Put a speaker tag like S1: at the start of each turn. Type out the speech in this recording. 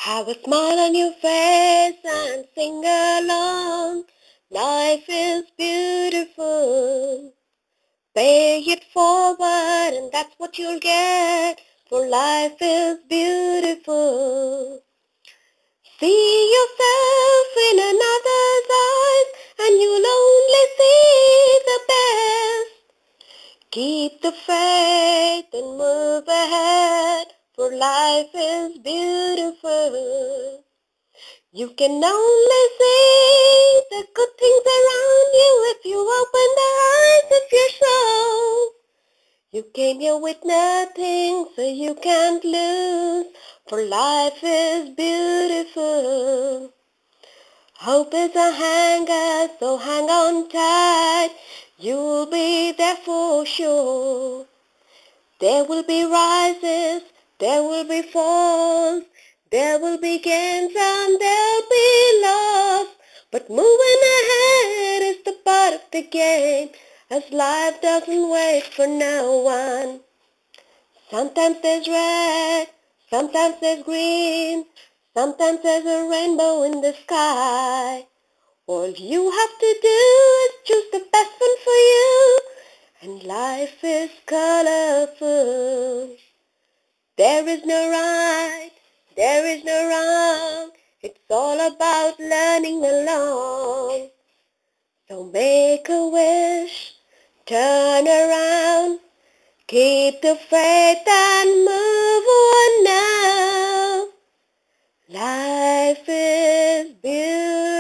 S1: Have a smile on your face and sing along. Life is beautiful. Pay it forward and that's what you'll get. For life is beautiful. See yourself in another's eyes and you'll only see the best. Keep the faith and move ahead, for life is beautiful. You can only see the good things around you if you open the eyes of your soul. You came here with nothing, so you can't lose, for life is beautiful. Hope is a hanger, so hang on tight. You'll be there for sure. There will be rises, there will be falls, there will be gains and there'll be loss. But moving ahead is the part of the game, as life doesn't wait for no one. Sometimes there's red, sometimes there's green, sometimes there's a rainbow in the sky. All you have to do is choose the best one for you, and life is colorful. There is no right, there is no wrong. It's all about learning along. So make a wish, turn around, keep the faith and move on now. Life is beautiful.